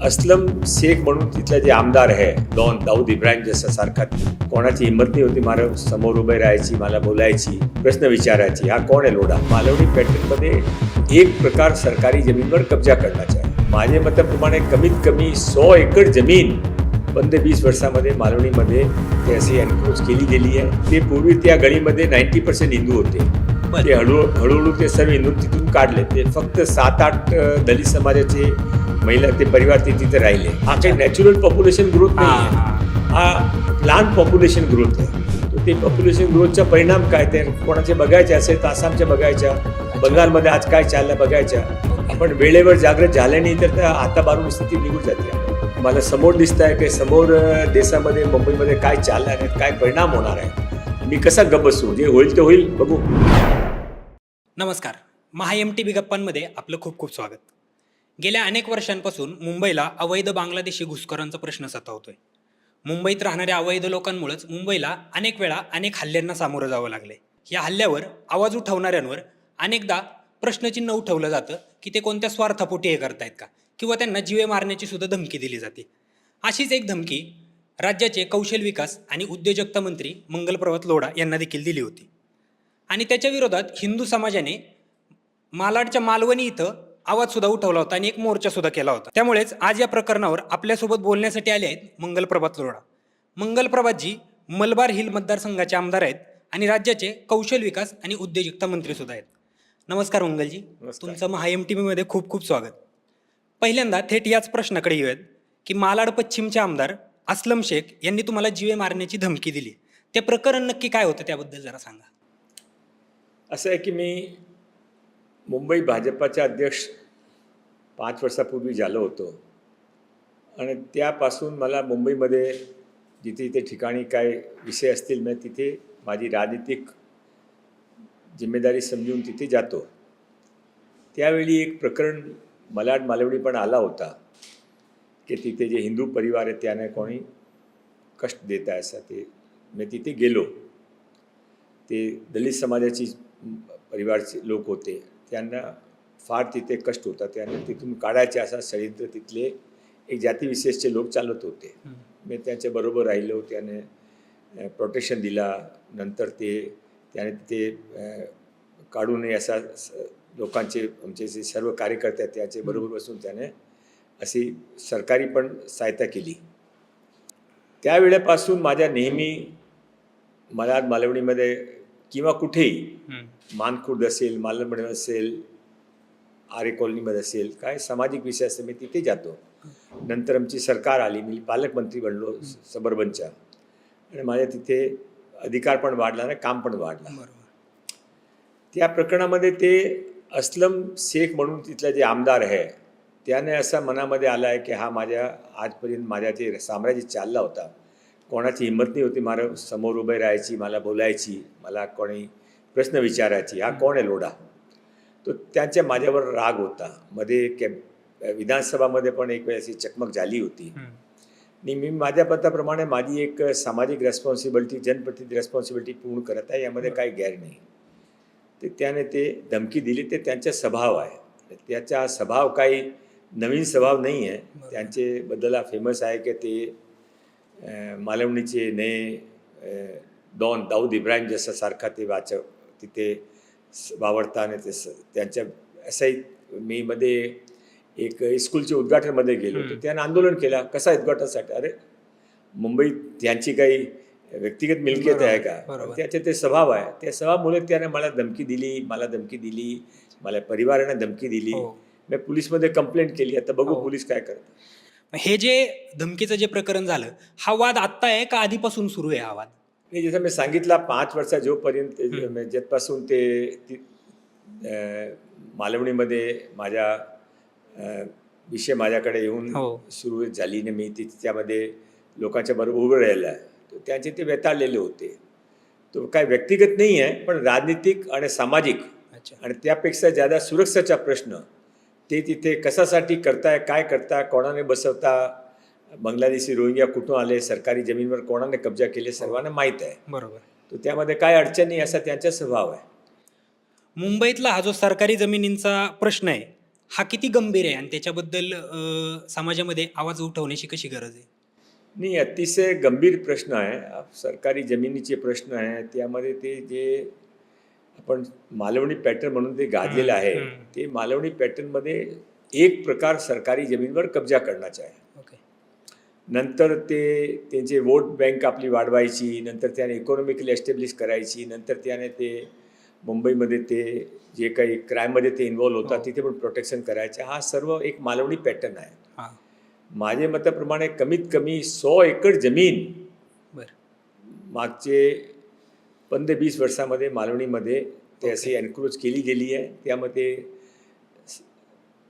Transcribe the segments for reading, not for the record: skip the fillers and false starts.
असलम शेख म्हणून तिथले जे आमदार आहे दाऊद इब्राहिम जसा सारखा कोणाची हिंमत नाही होती मला समोर उभे राहायची, मला बोलायची, प्रश्न विचारायची. हा कोण आहे लोढा? मालवणी पॅटर्नमध्ये एक प्रकार सरकारी जमीनवर कब्जा करण्याचा आहे. माझे मताप्रमाणे कमीत कमी 100 एकर जमीन बंद 20 वर्षामध्ये मालवणीमध्ये ते अशी एनक्रोच केली गेली आहे. ते पूर्वी त्या गळीमध्ये 90% हिंदू होते. ते हळूहळू ते सर्व हिंदू तिथून काढले. ते फक्त 7-8 दलित समाजाचे महिला ते परिवार ते तिथे राहिले. हा काही नॅचरल पॉप्युलेशन ग्रोथ नाही आहे, हा प्लांट पॉप्युलेशन ग्रोथ आहे. तर ते पॉप्युलेशन ग्रोथचा परिणाम काय ते कोणाचे बघायचे असेल तर आसामच्या बघायच्या, बंगालमध्ये आज काय चाललं बघायच्या. आपण वेळेवर जागृत झाले नाही तर हाताबारून स्थिती निघून जाते. मला समोर दिसत आहे की समोर देशामध्ये मुंबईमध्ये काय चालणार आहे, काय परिणाम होणार आहे. मी कसा गप्प बसू? जे होईल ते होईल, बघू. नमस्कार, MTV गप्पांमध्ये आपलं खूप खूप स्वागत. गेल्या अनेक वर्षांपासून मुंबईला अवैध बांगलादेशी घुसखोरांचा प्रश्न सतावतोय. मुंबईत राहणाऱ्या अवैध लोकांमुळेच मुंबईला अनेक वेळा अनेक हल्ल्यांना सामोरं जावं लागले. या हल्ल्यावर आवाज उठवणाऱ्यांवर अनेकदा प्रश्नचिन्ह उठवलं जातं की ते कोणत्या स्वार्थापोटी हे करतायत का, किंवा त्यांना जीवे मारण्याची सुद्धा धमकी दिली जाते. अशीच एक धमकी राज्याचे कौशल विकास आणि उद्योजकता मंत्री मंगलप्रभात लोढा यांना देखील दिली होती. आणि त्याच्या विरोधात हिंदू समाजाने मालाडच्या मालवणी इथं आवाज सुद्धा उठवला होता आणि एक मोर्चा सुद्धा केला होता. त्यामुळेच आज या प्रकरणावर आपल्यासोबत बोलण्यासाठी आले आहेत मंगलप्रभात लोढा. मंगलप्रभातजी मलबार हिल मतदारसंघाचे आमदार आहेत आणि राज्याचे कौशल विकास आणि उद्योजकता मंत्री सुद्धा आहेत. नमस्कार मंगलजी. तुमचं MTV मध्ये खूप खूप स्वागत. पहिल्यांदा थेट याच प्रश्नाकडे येऊयात की मालाड पश्चिमचे आमदार असलम शेख यांनी तुम्हाला जीवे मारण्याची धमकी दिली. ते प्रकरण नक्की काय होतं त्याबद्दल जरा सांगा. असं आहे की मी मुंबई भाजपाचे अध्यक्ष 5 वर्षापूर्वी झालो होतो आणि त्यापासून मला मुंबईमध्ये जिथे जिथे ठिकाणी काय विषय असतील मी तिथे माझी राजनीतिक जिम्मेदारी समजून तिथे जातो. त्यावेळी एक प्रकरण मालवणी पण आला होता की तिथे जे हिंदू परिवार आहे त्याने कोणी कष्ट देत आहे असं ते मी तिथे गेलो. ते दलित समाजाची परिवारचे लोक होते, त्यांना फार तिथे कष्ट होता, त्यांना तिथून काढायचे असा षडयंत्र तिथले एक जातीविशेषचे लोक चालत होते. मी त्यांच्याबरोबर राहिलो, त्याने प्रोटेक्शन दिला. नंतर त्याने तिथे काढू नये असा लोकांचे आमचे जे सर्व कार्यकर्ते आहेत त्याच्याबरोबर बसून त्याने अशी सरकारी पण सहायता केली. त्यावेळेपासून माझ्या नेहमी मालवणीमध्ये किंवा कुठेही मानखुर्द असेल, मालवणी असेल, आरे कॉलनीमध्ये असेल, काय सामाजिक विषय असेल मी तिथे जातो. नंतर आमची सरकार आली, मी पालकमंत्री बनलो सबर्बनच्या आणि माझ्या तिथे अधिकार पण वाढला आणि काम पण वाढला. त्या प्रकरणामध्ये ते असलम शेख म्हणून तिथले जे आमदार आहे त्याने असा मनामध्ये आला आहे की हा माझ्या आजपर्यंत माझ्या जे साम्राज्य चालला होता, कोणाची हिंमत नाही होती मला समोर उभे राहायची, मला बोलायची, मला कोणी प्रश्न विचारायची. हा कोण आहे लोढा? तो त्यांच्या माझ्यावर राग होता. मध्ये विधानसभामध्ये पण एक वेळ अशी चकमक झाली होती आणि मी माझ्या पदाप्रमाणे माझी एक सामाजिक रेस्पॉन्सिबिलिटी, जनप्रतिनिधी रेस्पॉन्सिबिलिटी पूर्ण करत आहे, यामध्ये काही गैर नाही. ते त्याने ते धमकी दिली. ते त्यांचा स्वभाव आहे. त्याचा स्वभाव काही नवीन स्वभाव नाही आहे. त्यांच्याबद्दल फेमस आहे की ते मालवणीचे नये दाऊद इब्राहिम जसा सारखा ते तिथे वावरता. आणि ते त्यांच्या असंही मी मध्ये एक स्कूलच्या उद्घाटनमध्ये गेलो तर त्याने आंदोलन केला. कसा उद्घाटनासाठी? अरे मुंबईत त्यांची काही व्यक्तिगत मिळकत आहे का? त्याचे ते स्वभाव आहे. त्या स्वभावामुळे त्याने मला धमकी दिली, मला परिवाराने धमकी दिली. मी पोलीसमध्ये कंप्लेंट केली. आता बघू पोलीस काय करतात. हे जे धमकीचं जे प्रकरण झालं, हा वाद आत्ता आहे का आधीपासून सुरू आहे हा वाद? नाही, जसं मी सांगितलं 5 वर्ष जोपर्यंत ज्यापासून ते मालवणीमध्ये माझ्या विषय माझ्याकडे येऊन सुरू झाली आणि मी त्यामध्ये लोकांच्या बरोबर उभं राहिलं आहे. तर त्यांचे ते व्यताळलेले होते. तो काय व्यक्तिगत नाही आहे, पण राजनीतिक आणि सामाजिक आणि त्यापेक्षा ज्यादा सुरक्षेचा प्रश्न ते तिथे कशासाठी करताय, काय करता, कोणाने बसवता, बांगलादेशी रोहिंग्या कुठून आले, सरकारी जमीनवर कोणाने कब्जा केले, सर्वांना माहीत आहे. बरोबर. तो त्यामध्ये काय अडचणी असा त्यांचा स्वभाव आहे. मुंबईतला हा जो सरकारी जमिनींचा प्रश्न आहे हा किती गंभीर आहे आणि त्याच्याबद्दल समाजामध्ये आवाज उठवण्याची कशी गरज आहे? नाही, अतिशय गंभीर प्रश्न आहे. सरकारी जमिनीचे प्रश्न आहे. त्यामध्ये ते जे आपण मालवणी पॅटर्न म्हणून ते गाजलेलं आहे, ते मालवणी पॅटर्नमध्ये एक प्रकार सरकारी जमिनीवर कब्जा करण्याचा आहे. ओके. नंतर ते त्यांचे वोट बँक आपली वाढवायची, नंतर त्याने इकॉनॉमिकली एस्टॅब्लिश करायची, नंतर त्याने ते मुंबईमध्ये ते जे काही क्राईममध्ये ते इन्व्हॉल्व होतात तिथे पण प्रोटेक्शन करायचं. हा सर्व एक मालवणी पॅटर्न आहे. हां. माझे मताप्रमाणे कमीत कमी 100 एकर जमीन बरं. मागचे 15-20 वर्षामध्ये मालवणीमध्ये ते अशी एन्क्रोच केली गेली आहे. त्यामध्ये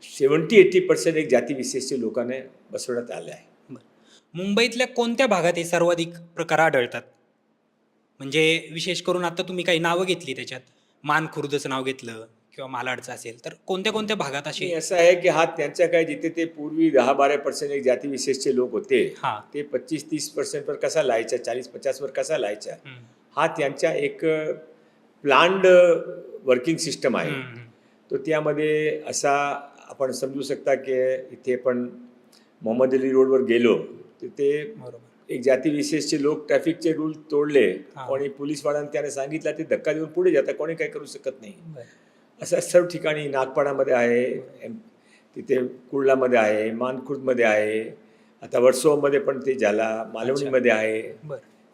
70-80% एक जातीविशेषचे लोकांना बसवण्यात आले आहे. मुंबईतल्या कोणत्या भागात हे सर्वाधिक प्रकार आढळतात? म्हणजे विशेष करून आता तुम्ही काही नावं घेतली त्याच्यात, मानखुर्दचं नाव घेतलं किंवा मालाडचं असेल, तर कोणत्या कोणत्या भागात असे? आणि असं आहे की हा त्यांच्या काय जिथे ते पूर्वी 10-12% एक जातीविशेषचे लोक होते, हां. ते 25-30% वर कसा लायचा, 40-50 वर कसा लायचा, हा त्यांच्या एक प्लान्ड वर्किंग सिस्टम आहे. तो त्यामध्ये असा आपण समजू शकता की इथे पण मोहम्मद अली रोडवर गेलो तर ते एक जातीविशेषचे लोक ट्रॅफिकचे रूल तोडले, कोणी पोलीसवाल्यांनी त्याने सांगितलं ते धक्का देऊन पुढे जातात, कोणी काही करू शकत नाही. असं सर्व ठिकाणी नागपाडामध्ये आहे, तिथे कुर्लामध्ये आहे, मानखुर्दमध्ये आहे, आता वर्सोवामध्ये पण ते झाला, मालवणीमध्ये आहे.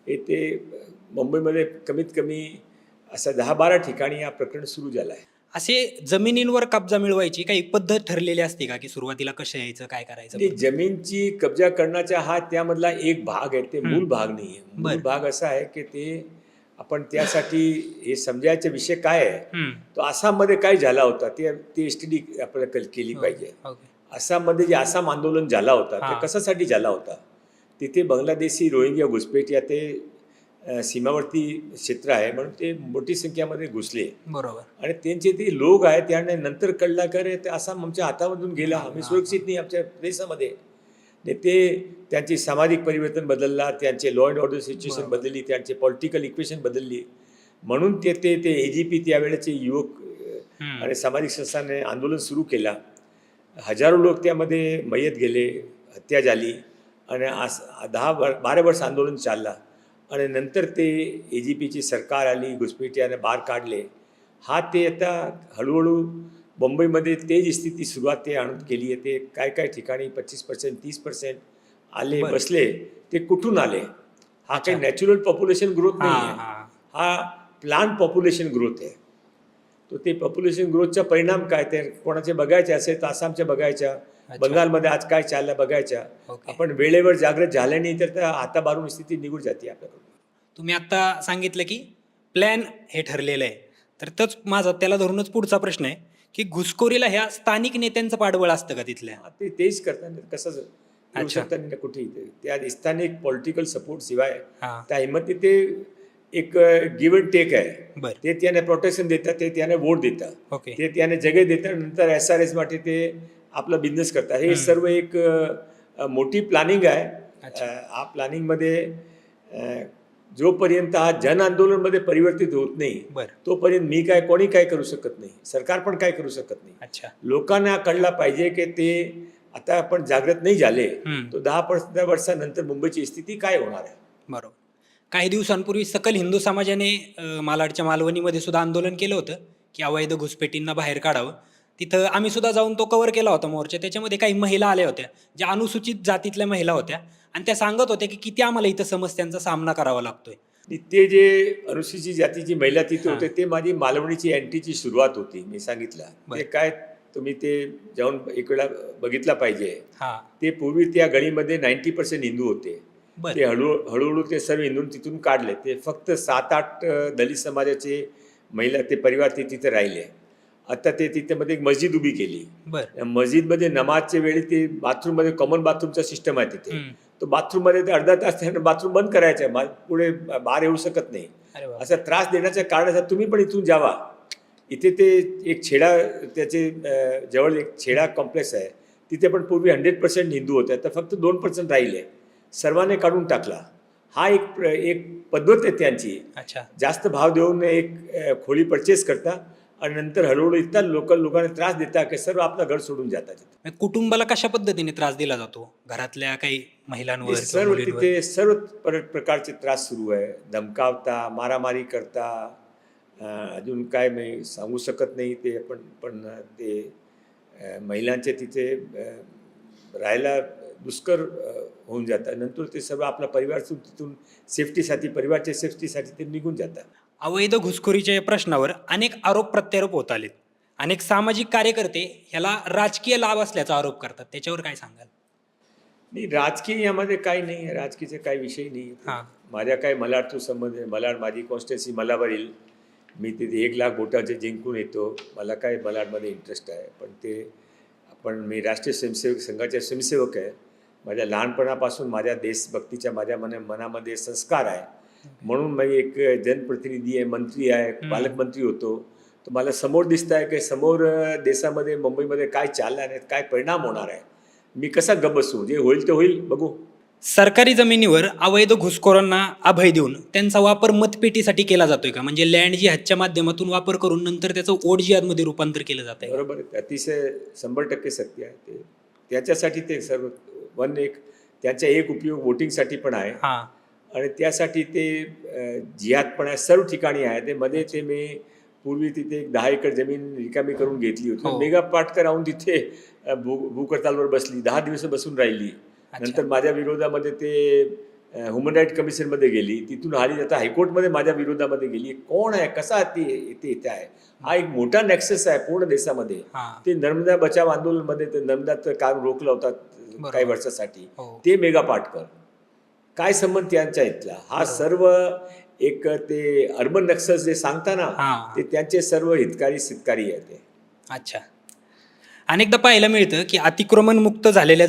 हे ते मुंबईमध्ये कमीत कमी असं 10-12 ठिकाणी हा प्रकरण सुरू झालं आहे. असे जमिनींवर कब्जा मिळवायची काही पद्धत ठरलेली असते का, की सुरुवातीला कसं यायचं, काय करायचं? जमीनची कब्जा करण्याचा हा त्यामधला एक भाग आहे, ते मूळ भाग नाही आहे. मूळ भाग असा आहे की ते आपण त्यासाठी हे समजायचा विषय काय आहे, तो आसाममध्ये काय झाला होता ते स्टडी आपल्याला केली पाहिजे. आसाममध्ये जे आसाम आंदोलन झाला होता ते कशासाठी झाला होता? तिथे बांगलादेशी रोहिंग्या घुसपेट ते सीमावर्ती क्षेत्र आहे म्हणून ते मोठी संख्यामध्ये घुसले. बरोबर. आणि त्यांचे ते लोक आहेत त्याने नंतर कळला का रे ते आसाम आमच्या हातामधून गेला, आम्ही सुरक्षित नाही आमच्या देशामध्ये. ते त्यांची सामाजिक परिवर्तन बदलला, त्यांचे लॉ अँड ऑर्डर सिच्युएशन बदलली, त्यांचे पॉलिटिकल इक्वेशन बदलली. म्हणून ते AGP त्यावेळेचे युवक आणि सामाजिक संस्थांनी आंदोलन सुरू केला. हजारो लोक त्यामध्ये मयत गेले, हत्या झाली आणि 10-12 वर्ष आंदोलन चालला. आणि नंतर ते AGPची सरकार आली, घुसपेटियाने बाहेर काढले. हा ते आता हळूहळू मुंबईमध्ये तेच स्थिती सुरुवात ते आणून केली आहे. ते काय काय ठिकाणी 25% 30% आले बसले, ते कुठून आले? हा काही नॅचरल पॉप्युलेशन ग्रोथ नाही आहे, हा प्लान पॉप्युलेशन ग्रोथ आहे. तो ते पॉप्युलेशन ग्रोथचा परिणाम काय ते कोणाचे बघायचे असेल तर आसामच्या बघायच्या, बंगालमध्ये आज काय चाललं बघायच्या. आपण वेळेवर जागृत झाले नाही तर हाताबारून स्थिती निघून जाते आपल्याकडून. तुम्ही आता सांगितलं की प्लॅन हे ठरलेलं आहे, तर तोच माझा त्याला धरूनच पुढचा प्रश्न आहे की घुसखोरीला ह्या स्थानिक नेत्यांचं पाठबळ असतं का तिथल्या? तेच करतात कसं करू शकतात नाही कुठेही. त्या स्थानिक पॉलिटिकल सपोर्ट शिवाय त्या हिंमती ते एक गिव्ह अँड टेक आहे. ते त्याने प्रोटेक्शन देतात, ते त्याने वोट देतात, ते त्याने जगे देतात, नंतर SRS मध्ये ते आपला बिझनेस करतात. हे सर्व एक मोठी प्लॅनिंग आहे. हा प्लॅनिंगमध्ये जोपर्यंत हा जन आंदोलनमध्ये परिवर्तित होत नाही तोपर्यंत मी काय कोणी काय करू शकत नाही, सरकार पण काय करू शकत नाही. लोकांना कळला पाहिजे की ते आता आपण जागृत नाही झाले तो 10 वर्षानंतर मुंबईची स्थिती काय होणार आहे. बरोबर. काही दिवसांपूर्वी सकल हिंदू समाजाने मालाडच्या मालवणीमध्ये सुद्धा आंदोलन केलं होतं की अवैध घुसपेटींना बाहेर काढावं. तिथं आम्ही सुद्धा जाऊन तो कव्हर केला होता मोर्चा. त्याच्यामध्ये काही महिला आल्या होत्या, ज्या अनुसूचित जातीतल्या महिला होत्या, आणि त्या सांगत होत्या की किती आम्हाला इथं समस्यांचा सामना करावा लागतोय. ते जे अनुसूचित जातीची महिला तिथे होते ते माझी मालवणीची एंट्रीची सुरुवात होती. मी सांगितलं ते काय तुम्ही ते जाऊन एक वेळा बघितला पाहिजे. ते पूर्वी त्या गळीमध्ये 90% हिंदू होते. ते हळूहळू ते सर्व हिंदूंनी तिथून काढले. ते फक्त 7-8 दलित समाजाचे महिला ते परिवार ते तिथे राहिले. आता ते तिथे मध्ये एक मस्जिद उभी केली. मस्जिदमध्ये नमाजच्या वेळी ते बाथरूममध्ये कॉमन बाथरूमचा सिस्टम आहे तिथे. तो बाथरूममध्ये ते अर्धा तास त्यानं बाथरूम बंद करायचं, पुढे बाहेर येऊ शकत नाही. असा त्रास देण्याचं कारण असं तुम्ही पण इथून जावा. इथे ते एक छेडा त्याचे जवळ एक छेडा कॉम्प्लेक्स आहे, तिथे पण पूर्वी 100% हिंदू होते, तर फक्त 2% राहिले. सर्वांनी काढून टाकला. हा एक पद्धत आहे त्यांची. जास्त भाव देऊन एक खोली परचेस करता आणि नंतर हळूहळू इतका लोकांना त्रास देतात की सर्व आपलं घर सोडून जातात. म्हणजे कुटुंबाला कशा पद्धतीने त्रास दिला जातो घरातल्या काही महिलांवर ते किंवा सर्व मुलींवर? तिथे सर्व प्रकारचे त्रास सुरू आहे. धमकावता, मारामारी करता, अजून काय मी सांगू शकत नाही ते. पण ते महिलांचे तिथे राहायला दुष्कर होऊन जातं. नंतर ते सर्व आपला परिवार तिथून सेफ्टीसाठी, परिवारच्या सेफ्टीसाठी ते निघून जातात. अवैध घुसखोरीच्या या प्रश्नावर अनेक आरोप प्रत्यारोप होत आलेत. अनेक सामाजिक कार्यकर्ते ह्याला राजकीय लाभ असल्याचा आरोप करतात. त्याच्यावर काय सांगाल? नाही, राजकीय यामध्ये काही नाही, राजकीयचे काही विषय नाही. हां. माझ्या काय मलाडचा संबंध आहे. मलाड माझी कॉन्स्टिट्युन्सी मलावरील. मी तिथे 1,00,000 वोटाचे जिंकून येतो. मला काय मलाडमध्ये इंटरेस्ट आहे. मी राष्ट्रीय स्वयंसेवक संघाचा स्वयंसेवक आहे. माझ्या लहानपणापासून माझ्या देशभक्तीच्या माझ्या मनामध्ये संस्कार आहे. म्हणून मी एक जनप्रतिनिधी आहे, मंत्री आहे, पालकमंत्री होतो. तर मला समोर दिसत आहे की समोर देशामध्ये, मुंबईमध्ये काय चाललं आहे, काय परिणाम होणार आहे. मी कसा गप्प बसू? जे होईल ते होईल, बघू. सरकारी जमिनीवर अवैध घुसखोरांना अभय देऊन त्यांचा वापर मतपेटीसाठी केला जातोय का? म्हणजे लँड जिहादच्या माध्यमातून वापर करून नंतर त्याचं ओट जिहादमध्ये रूपांतर केलं जात आहे. बरोबर आहे. अतिशय 100% सत्य आहे ते. त्याच्यासाठी ते सर्व त्यांचा एक उपयोग वोटिंगसाठी पण आहे. हां. आणि त्यासाठी ते जिहाद पण आहे, सर्व ठिकाणी आहे. ते मध्ये ते मी पूर्वी तिथे 10 एकर जमीन रिकामी करून घेतली होती. हो. मेगा पाटकर राहून तिथे भूकरतालवर बसली, 10 दिवस बसून राहिली. नंतर माझ्या विरोधामध्ये ते ह्युमन राईट कमिशनमध्ये गेली, तिथून आली, आता हायकोर्टमध्ये माझ्या विरोधामध्ये गेली. कोण आहे, कसा ते इथे आहे? हा एक मोठा नेक्सस आहे पूर्ण देशामध्ये. हां. ते नर्मदा बचाव आंदोलनमध्ये ते नर्मदाचं काम रोखलं होतं काही वर्षासाठी. हो. ते मेगा पाटकर, काय संबंध त्यांच्या इथला? हा सर्व एक ते अर्बन नक्सल जे सांगता ना, हां. ते त्यांचे सर्व हितकारी आहे ते. अच्छा. अनेकदा पाहायला मिळतं की अतिक्रमण मुक्त झालेल्या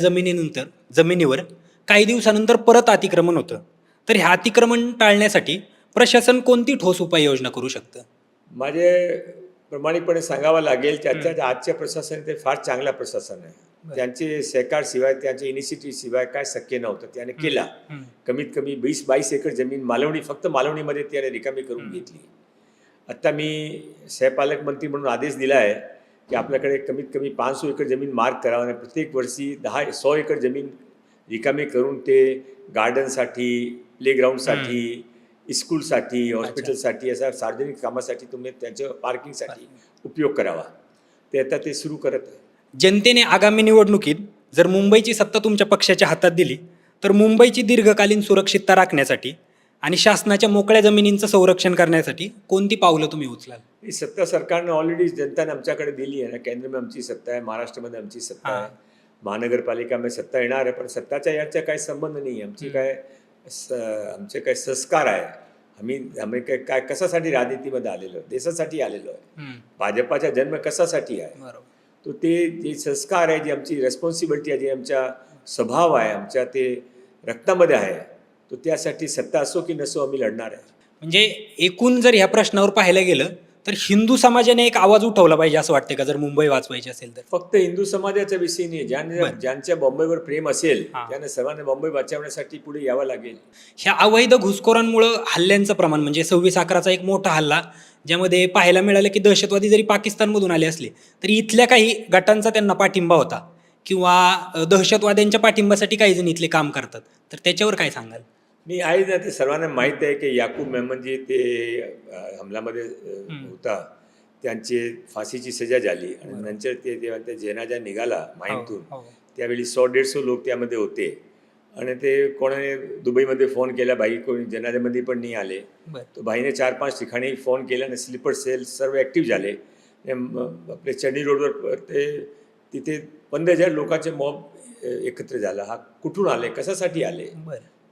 जमिनीवर काही दिवसानंतर परत अतिक्रमण होतं. तर हे अतिक्रमण टाळण्यासाठी प्रशासन कोणती ठोस उपाययोजना करू शकतं? माझे प्रामाणिकपणे सांगावं लागेल, त्याच्या आजच्या प्रशासन ते फार चांगला प्रशासन आहे. त्यांचे सहकार शिवाय, त्यांच्या इनिशिएटिव्ह शिवाय काय शक्य नव्हतं. त्याने केला. कमीत कमी 20-22 एकर जमीन फक्त मालवणीमध्ये त्याने रिकामी करून घेतली. आता मी सहपालकमंत्री म्हणून आदेश दिला आहे की आपल्याकडे कमीत कमी 500 एकर जमीन मार्क करावं आणि प्रत्येक वर्षी 100 एकर जमीन रिकामी करून ते गार्डनसाठी, प्लेग्राऊंडसाठी, स्कूलसाठी, हॉस्पिटलसाठी, अशा सार्वजनिक कामासाठी तुम्ही त्यांच्या पार्किंगसाठी उपयोग करावा. ते आता ते सुरू करत आहे. जनतेने आगामी निवडणुकीत जर मुंबईची सत्ता तुमच्या पक्षाच्या हातात दिली तर मुंबईची दीर्घकालीन सुरक्षितता राखण्यासाठी आणि शासनाच्या मोकळ्या जमिनींचं संरक्षण करण्यासाठी कोणती पावलं तुम्ही उचलाल? ही सत्ता सरकारनं ऑलरेडी जनताने आमच्याकडे दिली आहे ना. केंद्रामध्ये आमची सत्ता आहे, महाराष्ट्रामध्ये आमची सत्ता आहे, महानगरपालिकामध्ये सत्ता येणार आहे. पण सत्ताच्या याचा काही संबंध नाही. आमचे काय संस्कार आहे. आम्ही काय कशासाठी राजनीतीमध्ये आलेलो, देशासाठी आलेलो आहे. भाजपाचा जन्म कशासाठी आहे? बरोबर. तो ते जे संस्कार आहे, जी आमची रेस्पॉन्सिबिलिटी आहे, जे आमचा स्वभाव आहे, आमच्या ते रक्तामध्ये आहे, तो त्यासाठी सत्ता असो की नसो आम्ही लढणार आहे. म्हणजे एकूण जर ह्या प्रश्नावर पाहायला गेलं तर हिंदू समाजाने एक आवाज उठवला पाहिजे असं वाटतं का, जर मुंबई वाचवायची असेल तर? फक्त हिंदू समाजाचा विषय नाही. ज्यांच्या बॉम्बेवर प्रेम असेल त्यांना सर्वांना बॉम्बे वाचवण्यासाठी पुढे यावं लागेल. ह्या अवैध घुसखोरांमुळं हल्ल्यांचं प्रमाण, म्हणजे 26/11चा एक मोठा हल्ला, ज्यामध्ये पाहायला मिळालं की दहशतवादी जरी पाकिस्तानमधून आले असले तरी इथल्या काही गटांचा त्यांना पाठिंबा होता किंवा दहशतवाद्यांच्या पाठिंब्यासाठी काही जण इथले काम करतात. तर त्याच्यावर काय सांगाल? मी आहे ना, ते सर्वांना माहीत आहे की याकूब मेमन जे ते हमल्यामध्ये होता, त्यांची फाशीची सजा झाली आणि नंतर जेव्हा ते जनाजा निघाला माहीमतून, त्यावेळी 100-150 लोक त्यामध्ये होते. आणि ते कोणाने दुबईमध्ये फोन केला, भाई कोणी जनाजामध्ये पण नाही आले. तो भाईने 4-5 ठिकाणी फोन केला आणि स्लीपर सेल सर्व ॲक्टिव्ह झाले. आपले चंडी रोडवर तिथे 15,000 लोकांचे मॉब एकत्र झाला. हा कुठून आले, कशासाठी आले?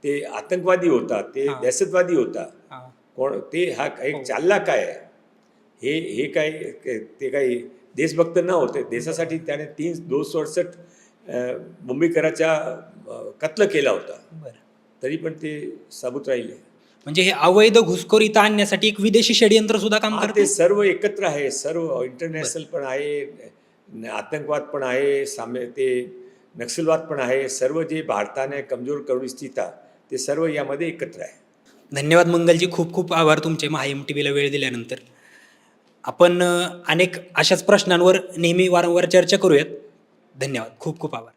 ते आतंकवादी होता, ते दहशतवादी होता, कोण ते? हा एक चालला काय आहे? हे काय ते काही देशभक्त न होते. देशासाठी त्याने 268 मुंबईकरांचा कत्ल केला होता, तरी पण ते साबूत राहिले. म्हणजे हे अवैध घुसखोरी इथं आणण्यासाठी एक विदेशी षडयंत्र सुद्धा काम करते. ते सर्व एकत्र आहे. सर्व इंटरनॅशनल पण आहे, आतंकवाद पण आहे, ते नक्षलवाद पण आहे. सर्व जे भारताने कमजोर करू इच्छिता ते सर्व यामध्ये एकत्र आहे. धन्यवाद मंगलजी, खूप खूप आभार तुमचे MHA MTVला वेळ दिल्यानंतर. आपण अनेक अशाच प्रश्नांवर नेहमी वारंवार चर्चा करूयात. धन्यवाद. खूप खूप आभार.